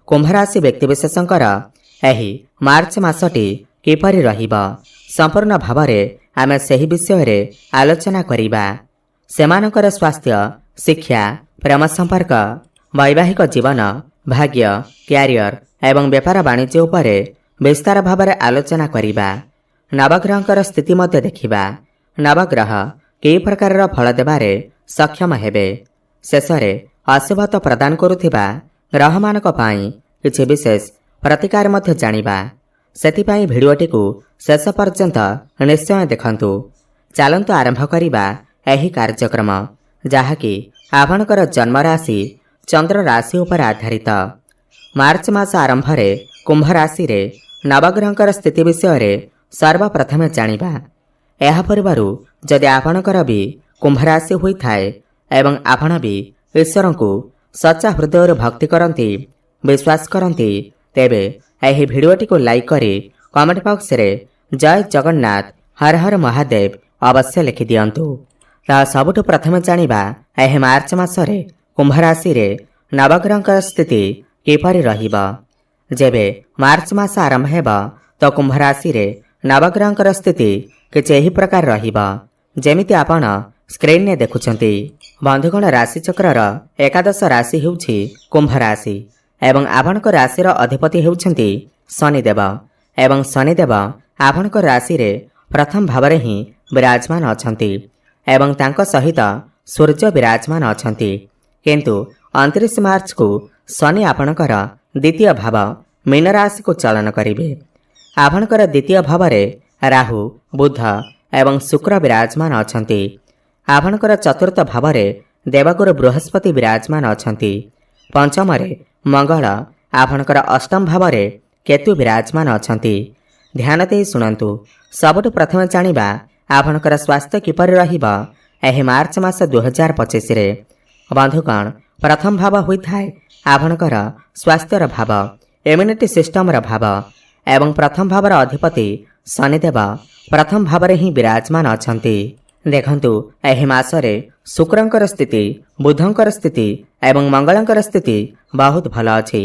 कुंभ राशि व्यक्तिविशेषंकर एही मार्च मासटी किपरि रहिब संपूर्ण भाव में आमे सही विषय रे आलोचना करिबा। सेमानकर स्वास्थ्य, शिक्षा, प्रेम संपर्क, वैवाहिक जीवन, भाग्य, क्यारियर एवं व्यापार वाणिज्य उपरे विस्तार भाव में आलोचना करिबा। नवग्रहंकर स्थिति मध्य देखिबा। नवग्रह कई प्रकार फल देबारे सक्षम हेबे। शेषरे अशुभत्व प्रदान करुथिबा ग्रहमानक पाई किछि विशेष प्रतिकार मध्य जानिबा। सेथिपाई भिडियोटी को शेष पर्यंत निश्चय देखंतु। चलंतु आरंभ करिबा एही कार्यक्रम जहाँकि आपणकर जन्म राशि चंद्र राशि उपर आधारित। मार्च मास आरंभ रे कुंभ राशि रे नवग्रहंकर स्थिति विषय रे सर्वप्रथमे जानिबा। एहा परिवारु जदि आपणकर भी कुंभ राशि होई थाए एवं आपण भी ईश्वर को सच्चा हृदय भक्ति करती विश्वास करती तेबे एही भिडियोटी को लाइक करी कमेंट बॉक्स रे जय जगन्नाथ हर हर महादेव अवश्य लिखि दियंतु। सबुठु प्रथमे जानिबा एही मार्च मासरे कुंभ राशि रे नवग्रहंकर स्थिति किपरि रहिब। जेबे मार्च मास आरंभ हेबा तो कुंभ राशि रे नवग्रहंकर स्थिति किछि एही प्रकार रहिब जेमिति आपण स्क्रीन ने देखुछंती। बंधुगण राशि चक्रर एकादश राशि हेउछि कुंभ राशि एवं आपणक राशिर अधिपति हेउछंती शनिदेव एवं शनिदेव आपणक राशि रे प्रथम भाव में ही विराजमान अछंती एवं तांको सहित सूर्य विराजमान अछंती। किंतु 29 मार्च को शनि आपणकर द्वितीय भाव मीन राशि को चलन करिवे। आपणकर द्वितीय भाव में राहु, बुध एवं शुक्र विराजमान अछंती। आपणकर चतुर्थ भाव में देवगुरु बृहस्पति विराजमान अछंती। पंचम रे मंगल, आपणकर अष्टम भाव में केतु विराजमान अछंती। ध्यान दे शुणंतु। सबुठु प्रथम जानिबा आपणकर स्वास्थ्य किपरि रहिब एही मार्च मास 2025 रे। बंधुगण प्रथम भाव होइथाय आपणकर स्वास्थ्यर भाव, इम्यूनिटी सिस्टम भाव एवं प्रथम भावर अधिपति शनिदेव प्रथम भाव में ही विराजमान अछंती। देखंतु एही मासरे शुक्रंकर स्थिति, बुधंकर स्थिति एवं मंगलंकर स्थिति बहुत भल अछि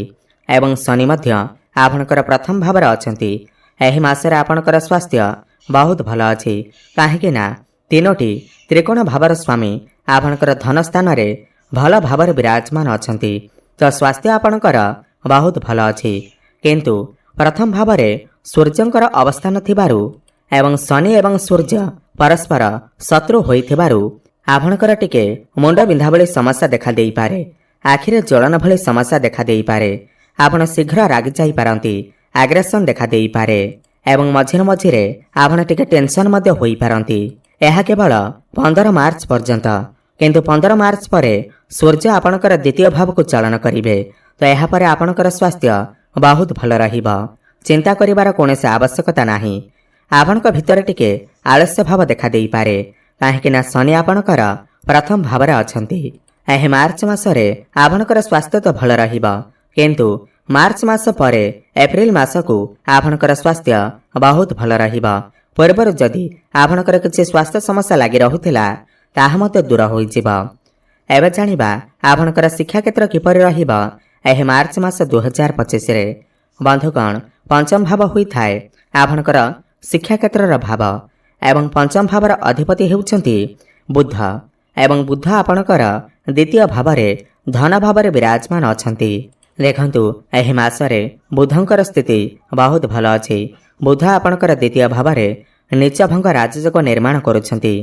एवं शनि मध्य आपणकर प्रथम भाव में अछंती। एही मासरे आपणकर स्वास्थ्य बहुत भल अछि काहेकि ना तीनोटी त्रिकोण भावर स्वामी आपणकर धन स्थान रे भल भाव विराजमान अछंती। तो स्वास्थ्य आपणकर बहुत भल अछि किंतु प्रथम भाव में सूर्यंकर अवस्थान थिबारु एवं शनि एवं सूर्य परस्पर शत्रु होइथिबारु आपणकर टिके मुंड बिंधा भली समस्या देखा देई पारे। आखिरे ज्वलन भली समस्या देखा देई पारे। आपण शीघ्र रागी जाई पारंती, एग्रेशन देखा देई पारे एवं मझिरे मझिरे आपण टिके टेंशन मध्य होई पारंती। एहा केवल 15 मार्च पर्यंत। किंतु 15 मार्च परे सूर्य आपणकर द्वितीय भाव को चलन करिवे तो एहा परे आपणकर स्वास्थ्य बहुत भल रहिब। चिंता करिवार कोनोसी आवश्यकता नाही। आपणक भितर टिके आलस्य भाव देखा देई पारे काहेकि ना शनि आपणकर प्रथम भाव में अछंती। एही मार्च मासरे आपणकर स्वास्थ्य तो भल रहिब किंतु मार्च मास परे एप्रिल मास को आपणकर स्वास्थ्य बहुत भल रहिब। पूर्वर जदि आपणकर किछि स्वास्थ्य समस्या लागि रहुथिला ताहा मते दूर होई जिवो। एबे जानिबा आपणकर शिक्षा क्षेत्र किपरि रहिब एही मार्च मास 2025 रे। बंधुगण पंचम भाव होई थाए आपणकर शिक्षा क्षेत्र भाव एवं पंचम भावर अधिपति हेउछंती बुध एवं बुध आपणकर द्वितीय भाव में धन भाव में विराजमान अछंती। देखंतु एही मासरे बुधंकर स्थिति बहुत भल अछि। बुध आपणकर द्वितीय भाव में नीच भंग राजयोग निर्माण करुछंती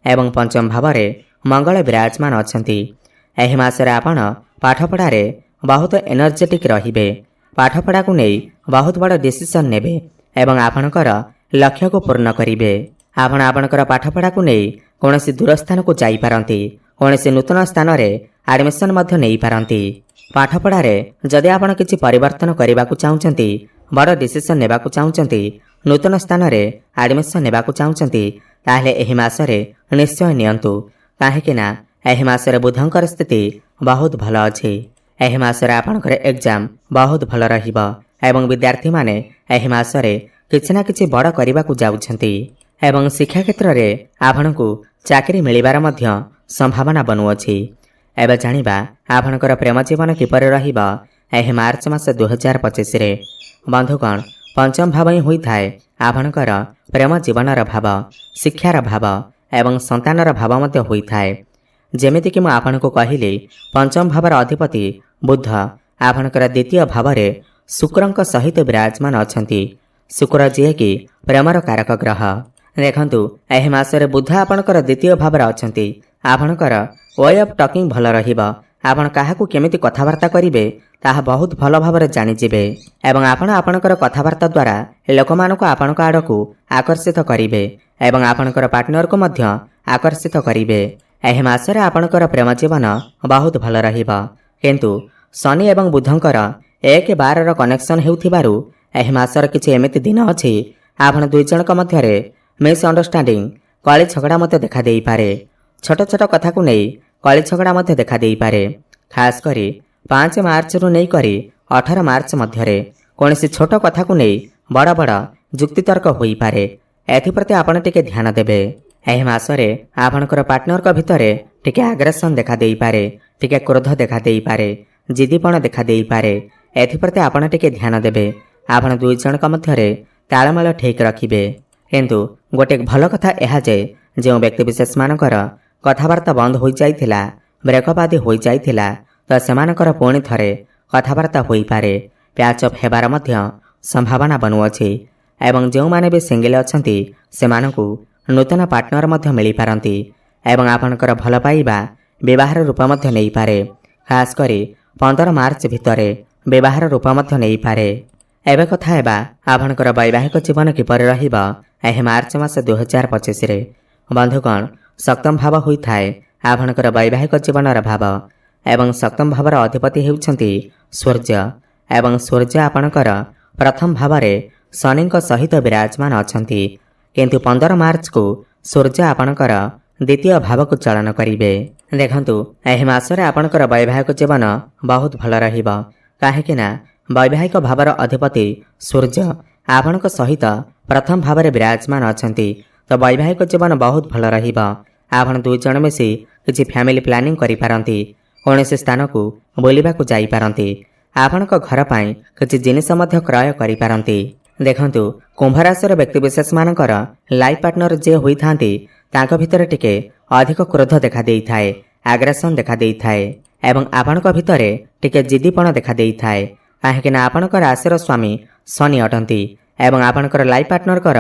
एवं पंचम भाव में मंगल विराजमान अछंती। एही मासरे आपण पाठपढ़ारे बहुत एनर्जेटिक रहिबे। पाठपढ़ा को नहीं बहुत बड़ डिसीजन नेबे एवं आपणकर लक्ष्य को पूर्ण करिवे। आपण आपणकर पाठपढ़ा को नहीं कौनसी दूर स्थान को जाई पारंती, कौनसी नूतन स्थान रे एडमिशन मध्य नहीं पारंती। पाठपढ़ारे जदि आपण किछि परिवर्तन करबा को चाहुचंती, बड़ डिसीजन नेबा को चाहुचंती, नूतन स्थान रे एडमिशन नेबा को चाहुचंती ताहले एही मासरे निश्चय नियंतु काहेकि ना एही मासरे बुधंकर स्थिति बहुत भल अछि। एही मासरे आपणकर एग्जाम बहुत भल रहिब एवं विद्यार्थी माने एही मासरे किछि ना किछि बड़ करबा को जाउछंती एवं शिक्षा क्षेत्र रे आपणकु चाकरी मिलिबार मध्य संभावना बनुअछि। एबे जानिबा आपणकर प्रेम जीवन किपरि रहिब ଏହି ମାର୍ଚ୍ଚ ମାସ 2025 ବନ୍ଧୁଗଣ ପଞ୍ଚମ ଭାବ ହିଁ ହୋଇଥାଏ ଆପଣଙ୍କର ପ୍ରେମ ଜୀବନର ଭାବ, ଶିକ୍ଷାର ଭାବ ଏବଂ ସନ୍ତାନର ଭାବ ମଧ୍ୟ ହୋଇଥାଏ। ଯେମିତିକି ମୁଁ ଆପଣଙ୍କୁ କହିଲି ପଞ୍ଚମ ଭାବର ଅଧିପତି ବୁଧ ଆପଣଙ୍କର ଦ୍ୱିତୀୟ ଭାବରେ ଶୁକ୍ରଙ୍କ ସହିତ ବିରାଜମାନ ଅଛନ୍ତି। ଶୁକ୍ର ଯିଏକି ପ୍ରେମର କାରକ ଗ୍ରହ। ଦେଖନ୍ତୁ ଏହି ମାସରେ ବୁଧ ଆପଣଙ୍କର ଦ୍ୱିତୀୟ ଭାବରେ ଅଛନ୍ତି। ଆପଣଙ୍କର ୱେ ଅଫ୍ ଟକିଂ ଭଲ ରହିବ। ଆପଣ କାହାକୁ କେମିତି କଥାବାର୍ତ୍ତା କରିବେ ତାହା ବହୁତ ଭଲ ଭାବରେ ଜାଣିଯିବେ ଏବଂ ଆପଣ ଆପଣଙ୍କର କଥାବାର୍ତ୍ତା ଦ୍ୱାରା ଲୋକମାନଙ୍କୁ ଆପଣଙ୍କ ଆଡ଼କୁ ଆକର୍ଷିତ କରିବେ ଏବଂ ଆପଣଙ୍କର ପାର୍ଟନରକୁ ମଧ୍ୟ ଆକର୍ଷିତ କରିବେ। ଏହି ମାସରେ ଆପଣଙ୍କର ପ୍ରେମ ଜୀବନ ବହୁତ ଭଲ ରହିବ। କିନ୍ତୁ ଶନି ଏବଂ ବୁଧଙ୍କର 1-12ର କନେକ୍ସନ୍ ହେଉଥିବାରୁ ଏହି ମାସର କିଛି ଏମିତି ଦିନ ଅଛି ଆପଣ ଦୁଇ ଜଣଙ୍କ ମଧ୍ୟରେ ମିସ୍ଅଣ୍ଡରଷ୍ଟାଣ୍ଡିଂ, କଳି ଝଗଡ଼ା ମଧ୍ୟ ଦେଖାଦେଇପାରେ। ଛୋଟ ଛୋଟ କଥାକୁ ନେଇ କଳି ଝଗଡ଼ା ମଧ୍ୟ ଦେଖାଦେଇପାରେ। ଖାସ୍ କରି 5 ମାର୍ଚ୍ଚରୁ ନେଇକରି 18 ମାର୍ଚ୍ଚ ମଧ୍ୟରେ କୌଣସି ଛୋଟ କଥାକୁ ନେଇ ବଡ଼ ବଡ଼ ଯୁକ୍ତିତର୍କ ହୋଇପାରେ। ଏଥିପ୍ରତି ଆପଣ ଟିକେ ଧ୍ୟାନ ଦେବେ। ଏହି ମାସରେ ଆପଣଙ୍କର ପାର୍ଟନରଙ୍କ ଭିତରେ ଟିକେ ଆଗ୍ରେସନ୍ ଦେଖାଦେଇପାରେ, ଟିକେ କ୍ରୋଧ ଦେଖାଦେଇପାରେ, ଜିଦିପଣ ଦେଖାଦେଇପାରେ। ଏଥିପ୍ରତି ଆପଣ ଟିକେ ଧ୍ୟାନ ଦେବେ। ଆପଣ ଦୁଇ ଜଣଙ୍କ ମଧ୍ୟରେ ତାଳମେଳ ଠିକ୍ ରଖିବେ। କିନ୍ତୁ ଗୋଟିଏ ଭଲ କଥା ଏହା ଯେ ଯେଉଁ ବ୍ୟକ୍ତିବିଶେଷମାନଙ୍କର କଥାବାର୍ତ୍ତା ବନ୍ଦ ହୋଇଯାଇଥିଲା, ବ୍ରେକଅପ୍ ଆଦି ହୋଇଯାଇଥିଲା, ତ ସେମାନଙ୍କର ପୁଣି ଥରେ କଥାବାର୍ତ୍ତା ହୋଇପାରେ। ପ୍ୟାଚ୍ ଅପ୍ ହେବାର ମଧ୍ୟ ସମ୍ଭାବନା ବନୁଅଛି ଏବଂ ଯେଉଁମାନେ ବି ସିଙ୍ଗିଲ୍ ଅଛନ୍ତି ସେମାନଙ୍କୁ ନୂତନ ପାର୍ଟନର ମଧ୍ୟ ମିଳିପାରନ୍ତି ଏବଂ ଆପଣଙ୍କର ଭଲ ପାଇବା ବିବାହର ରୂପ ମଧ୍ୟ ନେଇପାରେ। ଖାସ୍ କରି 15 ମାର୍ଚ୍ଚ ଭିତରେ ବିବାହର ରୂପ ମଧ୍ୟ ନେଇପାରେ। ଏବେ କଥା ହେବା ଆପଣଙ୍କର ବୈବାହିକ ଜୀବନ କିପରି ରହିବ ଏହି ମାର୍ଚ୍ଚ ମାସ 2025। ବନ୍ଧୁଗଣ ସପ୍ତମ ଭାବ ହୋଇଥାଏ ଆପଣଙ୍କର ବୈବାହିକ ଜୀବନର ଭାବ ଏବଂ ସପ୍ତମ ଭାବର ଅଧିପତି ହେଉଛନ୍ତି ସୂର୍ଯ୍ୟ ଏବଂ ସୂର୍ଯ୍ୟ ଆପଣଙ୍କର ପ୍ରଥମ ଭାବରେ ଶନିଙ୍କ ସହିତ ବିରାଜମାନ ଅଛନ୍ତି। କିନ୍ତୁ 15 ମାର୍ଚ୍ଚକୁ ସୂର୍ଯ୍ୟ ଆପଣଙ୍କର ଦ୍ୱିତୀୟ ଭାବକୁ ଚଳନ କରିବେ। ଦେଖନ୍ତୁ ଏହି ମାସରେ ଆପଣଙ୍କର ବୈବାହିକ ଜୀବନ ବହୁତ ଭଲ ରହିବ। କାହିଁକି ନା ବୈବାହିକ ଭାବର ଅଧିପତି ସୂର୍ଯ୍ୟ ଆପଣଙ୍କ ସହିତ ପ୍ରଥମ ଭାବରେ ବିରାଜମାନ ଅଛନ୍ତି। ତ ବୈବାହିକ ଜୀବନ ବହୁତ ଭଲ ରହିବ। ଆପଣ ଦୁଇ ଜଣ ମିଶି କିଛି ଫ୍ୟାମିଲି ପ୍ଲାନିଂ କରିପାରନ୍ତି, କୌଣସି ସ୍ଥାନକୁ ବୁଲିବାକୁ ଯାଇପାରନ୍ତି, ଆପଣଙ୍କ ଘର ପାଇଁ କିଛି ଜିନିଷ ମଧ୍ୟ କ୍ରୟ କରିପାରନ୍ତି। ଦେଖନ୍ତୁ କୁମ୍ଭ ରାଶିର ବ୍ୟକ୍ତିବିଶେଷମାନଙ୍କର ଲାଇଫ୍ ପାର୍ଟନର ଯିଏ ହୋଇଥାନ୍ତି ତାଙ୍କ ଭିତରେ ଟିକେ ଅଧିକ କ୍ରୋଧ ଦେଖାଦେଇଥାଏ, ଆଗ୍ରେସନ୍ ଦେଖାଦେଇଥାଏ ଏବଂ ଆପଣଙ୍କ ଭିତରେ ଟିକେ ଜିଦିପଣ ଦେଖାଦେଇଥାଏ। କାହିଁକିନା ଆପଣଙ୍କ ରାଶିର ସ୍ୱାମୀ ଶନି ଅଟନ୍ତି ଏବଂ ଆପଣଙ୍କର ଲାଇଫ୍ ପାର୍ଟନରଙ୍କର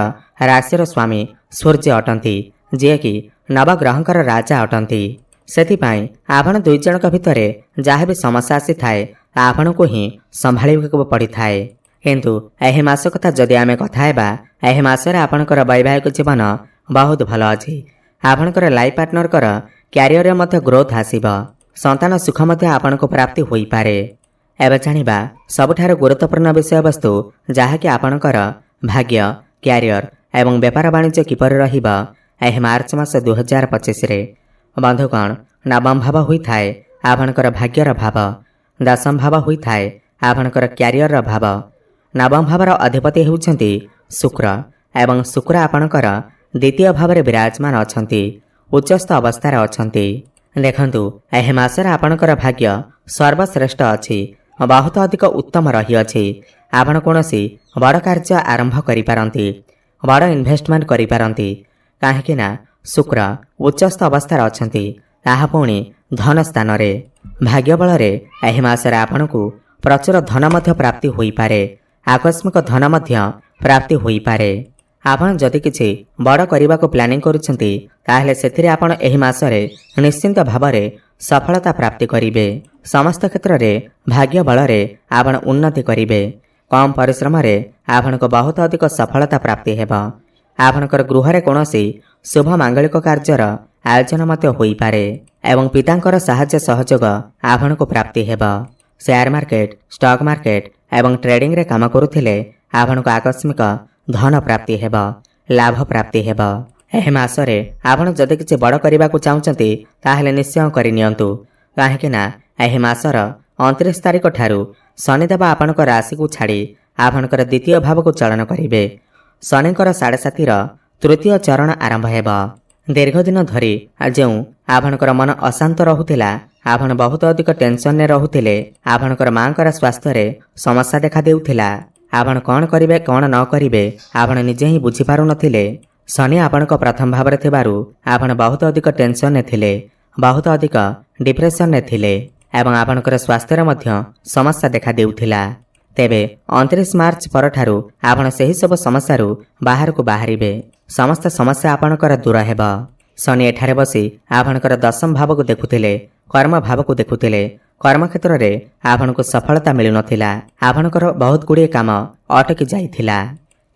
ରାଶିର ସ୍ୱାମୀ ସୂର୍ଯ୍ୟ ଅଟନ୍ତି, ଯିଏକି ନବଗ୍ରହଙ୍କର ରାଜା ଅଟନ୍ତି। ସେଥିପାଇଁ ଆପଣ ଦୁଇ ଜଣଙ୍କ ଭିତରେ ଯାହା ବି ସମସ୍ୟା ଆସିଥାଏ ଆପଣଙ୍କୁ ହିଁ ସମ୍ଭାଳିବାକୁ ପଡ଼ିଥାଏ। କିନ୍ତୁ ଏହି ମାସ କଥା ଯଦି ଆମେ କଥା ହେବା, ଏହି ମାସରେ ଆପଣଙ୍କର ବୈବାହିକ ଜୀବନ ବହୁତ ଭଲ ଅଛି। ଆପଣଙ୍କର ଲାଇଫ୍ ପାର୍ଟନରଙ୍କର କ୍ୟାରିୟରରେ ମଧ୍ୟ ଗ୍ରୋଥ୍ ଆସିବ। ସନ୍ତାନ ସୁଖ ମଧ୍ୟ ଆପଣଙ୍କୁ ପ୍ରାପ୍ତି ହୋଇପାରେ। ଏବେ ଜାଣିବା ସବୁଠାରୁ ଗୁରୁତ୍ୱପୂର୍ଣ୍ଣ ବିଷୟବସ୍ତୁ, ଯାହାକି ଆପଣଙ୍କର ଭାଗ୍ୟ, କ୍ୟାରିୟର ଏବଂ ବେପାର ବାଣିଜ୍ୟ କିପରି ରହିବ ଏହି ମାର୍ଚ୍ଚ ମାସ 2025। ବନ୍ଧୁଗଣ ନବମ ଭାବ ହୋଇଥାଏ ଆପଣଙ୍କର ଭାଗ୍ୟର ଭାବ, ଦଶମ ଭାବ ହୋଇଥାଏ ଆପଣଙ୍କର କ୍ୟାରିୟରର ଭାବ। ନବମ ଭାବର ଅଧିପତି ହେଉଛନ୍ତି ଶୁକ୍ର ଏବଂ ଶୁକ୍ର ଆପଣଙ୍କର ଦ୍ୱିତୀୟ ଭାବରେ ବିରାଜମାନ ଅଛନ୍ତି, ଉଚ୍ଚସ୍ଥ ଅବସ୍ଥାରେ ଅଛନ୍ତି। ଦେଖନ୍ତୁ ଏହି ମାସରେ ଆପଣଙ୍କର ଭାଗ୍ୟ ସର୍ବଶ୍ରେଷ୍ଠ ଅଛି, ବହୁତ ଅଧିକ ଉତ୍ତମ ରହିଅଛି। ଆପଣ କୌଣସି ବଡ଼ କାର୍ଯ୍ୟ ଆରମ୍ଭ କରିପାରନ୍ତି, ବଡ଼ ଇନଭେଷ୍ଟମେଣ୍ଟ କରିପାରନ୍ତି। କାହିଁକି ନା ଶୁକ୍ର ଉଚ୍ଚସ୍ଥ ଅବସ୍ଥାରେ ଅଛନ୍ତି, ତାହା ପୁଣି ଧନ ସ୍ଥାନରେ। ଭାଗ୍ୟ ବଳରେ ଏହି ମାସରେ ଆପଣଙ୍କୁ ପ୍ରଚୁର ଧନ ମଧ୍ୟ ପ୍ରାପ୍ତି ହୋଇପାରେ, ଆକସ୍ମିକ ଧନ ମଧ୍ୟ ପ୍ରାପ୍ତି ହୋଇପାରେ। ଆପଣ ଯଦି କିଛି ବଡ଼ କରିବାକୁ ପ୍ଲାନିଂ କରୁଛନ୍ତି ତାହେଲେ ସେଥିରେ ଆପଣ ଏହି ମାସରେ ନିଶ୍ଚିନ୍ତ ଭାବରେ ସଫଳତା ପ୍ରାପ୍ତି କରିବେ। ସମସ୍ତ କ୍ଷେତ୍ରରେ ଭାଗ୍ୟ ବଳରେ ଆପଣ ଉନ୍ନତି କରିବେ। କମ୍ ପରିଶ୍ରମରେ ଆପଣଙ୍କୁ ବହୁତ ଅଧିକ ସଫଳତା ପ୍ରାପ୍ତି ହେବ। ଆପଣଙ୍କର ଗୃହରେ କୌଣସି ଶୁଭ ମାଙ୍ଗଳିକ କାର୍ଯ୍ୟର ଆୟୋଜନ ମଧ୍ୟ ହୋଇପାରେ ଏବଂ ପିତାଙ୍କର ସାହାଯ୍ୟ ସହଯୋଗ ଆପଣଙ୍କୁ ପ୍ରାପ୍ତି ହେବ। ସେୟାର ମାର୍କେଟ, ଷ୍ଟକ୍ ମାର୍କେଟ ଏବଂ ଟ୍ରେଡିଂରେ କାମ କରୁଥିଲେ ଆପଣଙ୍କୁ ଆକସ୍ମିକ ଧନ ପ୍ରାପ୍ତି ହେବ, ଲାଭ ପ୍ରାପ୍ତି ହେବ। ଏହି ମାସରେ ଆପଣ ଯଦି କିଛି ବଡ଼ କରିବାକୁ ଚାହୁଁଛନ୍ତି ତାହେଲେ ନିଶ୍ଚୟ କରିନିଅନ୍ତୁ। କାହିଁକି ନା ଏହି ମାସର 29 ତାରିଖ ଠାରୁ ଶନିଦେବ ଆପଣଙ୍କ ରାଶିକୁ ଛାଡ଼ି ଆପଣଙ୍କର ଦ୍ୱିତୀୟ ଭାବକୁ ଚଳନ କରିବେ। ଶନିଙ୍କର 7.5ର ତୃତୀୟ ଚରଣ ଆରମ୍ଭ ହେବ। दीर्घ दिन धरी जो आपणकर मन अशांत रहुतिला आपण बहुत अधिक टेंशन ने रहुतिले आपणकर मांकर स्वास्थ्य समस्या देखा देउथिला आपण कौन करिवे कौन न करिवे आपण निजे ही बुझी पारु नथिले शनि आपणक प्रथम भाव में थिबारु आपण बहुत अधिक टेंशन ने थिले बहुत अधिक डिप्रेशन ने थिले एवं आपणकर स्वास्थ्य मध्य समस्या देखा देउथिला तेबे 29 मार्च परठारु आपण सही सब समस्या बाहर को बाहरिबे समस्त समस्या आपणकर दूर हेबा शनि एठारे बसी आपणकर दशम भाव को देखुथिले कर्म भाव को देखुथिले कर्म क्षेत्र रे आपणको सफलता मिलु नथिला आपणकर बहुत गुड़िए काम अटकी जाइथिला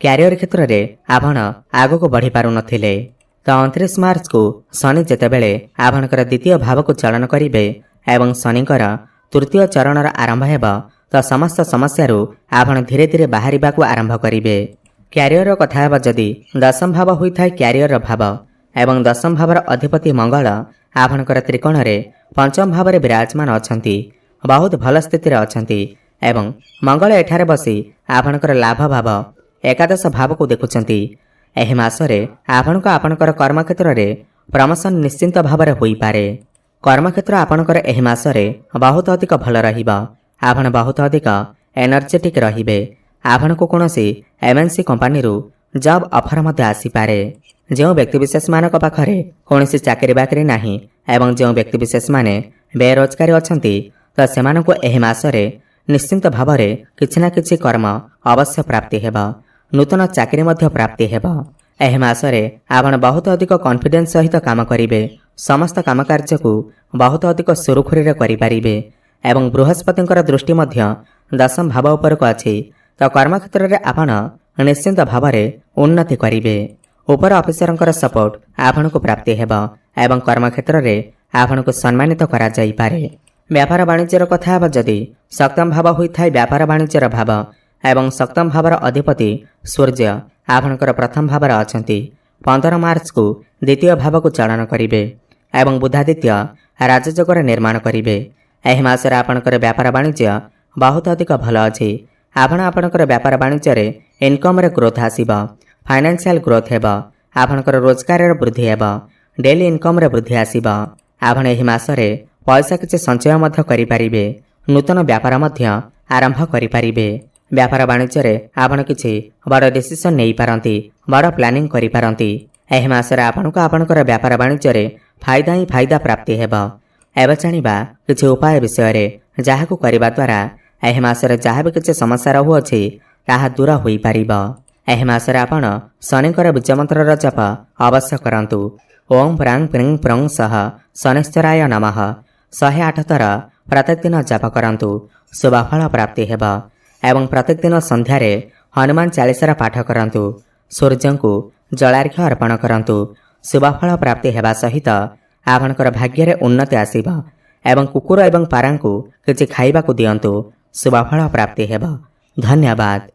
क्यारियर क्षेत्र रे आपण आगो को बढ़ी पारु नथिले तो 29 मार्च को शनि जेतेबेले आपणकर द्वितीय भाव को चलन करिवे एवं शनिकर तृतीय चरण आरंभ हेबा तो समस्त समस्या आपण धीरे धीरे बाहरिबा को आरंभ करिवे क्यारियर कथा हेबा जदि दशम भाव होइथाय क्यारियर भाव एवं दशम भावर अधिपति मंगल आपणकर त्रिकोण रे पंचम भाव में विराजमान अछंती बहुत भल स्थिति रे अछंती एवं मंगल एठारे बसी आपणकर लाभ भाव एकादश भाव को देखुचंती एहि मासरे आपणको आपणकर कर्म क्षेत्र रे प्रमोशन निश्चिंत भाव में होई पारे कर्म क्षेत्र आपणकर एहि मासरे बहुत अधिक भल रहिबा आपण बहुत अधिक एनर्जेटिक रहिबे आपणको कोनोसी एमएनसी कंपनी रु जॉब ऑफर मते आसी पारे जो व्यक्तिविशेष मानक पाखरे कौनसी चाकरी बाकरी नाही एवं जो व्यक्तिविशेष माने बेरोजगारी अछंती तो सेमानको एहि मासरे निश्चिंत भावरे किछि ना किछि कर्म अवश्य प्राप्ति हेबा नूतन चाकरी मध्य प्राप्ति हेबा एहि मासरे आपण बहुत अधिक कॉन्फिडेंस सहित काम करिवे समस्त काम कार्य को बहुत अधिक सुरुखुरी रे करि परिबे एवं बृहस्पतिंकर दृष्टि मध्य दशम भाव उपर को अछि तो कर्म क्षेत्र रे आपण निश्चिंत भावरे उन्नति करिवे उपर ऑफिसरंकर सपोर्ट आपण को प्राप्ति हेबा एवं कर्म क्षेत्र रे आपण को सम्मानित करा जाई पारे व्यापार वाणिज्यर कथा हेबा जदि सप्तम भाव होइथाय व्यापार वाणिज्यर भाव एवं सप्तम भावर अधिपति सूर्य आपणकर प्रथम भाव अछंती 15 मार्च को द्वितीय भाव को चलन करिवे एवं बुधादित्य राजयोगर निर्माण करिवे एहि मासरे आपणकर व्यापार वाणिज्य बहुत अधिक भल अछि आपण आपणकर व्यापार वाणिज्य रे इनकम रे ग्रोथ आसीबा फाइनेंशियल ग्रोथ हेबा आपणकर रोजगार रे वृद्धि हेबा डेली इनकम रे वृद्धि आसीबा आपण एहि मासरे पैसा किछि संचय मध्य करि परिबे नूतन व्यापार मध्य आरंभ करि परिबे व्यापार वाणिज्य रे आपण किछि बड़ डिसिजन नै पारंती बड़ प्लानिंग करि पारंती एहि मासरे आपणको आपणकर व्यापार वाणिज्य रे फायदा ही फायदा प्राप्ति हेबा एबे जानिबा किछि उपाय विषय रे जाहाको करिबा द्वारा एहि मासरे जाहा भी किछि समस्या रहुअछि ताहा दूर होई पारिबा एहि मासरे आपण शनिकर बीज मंत्र जप अवश्य करंतु ओम प्रांग प्रिंग प्रंग सह शनिश्चराय नमः 108 थर प्रत्येक दिन जप करंतु शुभफल प्राप्ति हेबा एवं प्रत्येक दिन संध्या रे हनुमान चालीसा पाठ करंतु सूर्य को जलार्घ्य अर्पण करंतु शुभफल प्राप्ति हेबा सहित आपणकर भाग्य रे उन्नति आसीबा एवं कुकुर एवं पारांकु किछि खाइबा को दियंतु शुभफल प्राप्ति हेबा धन्यवाद।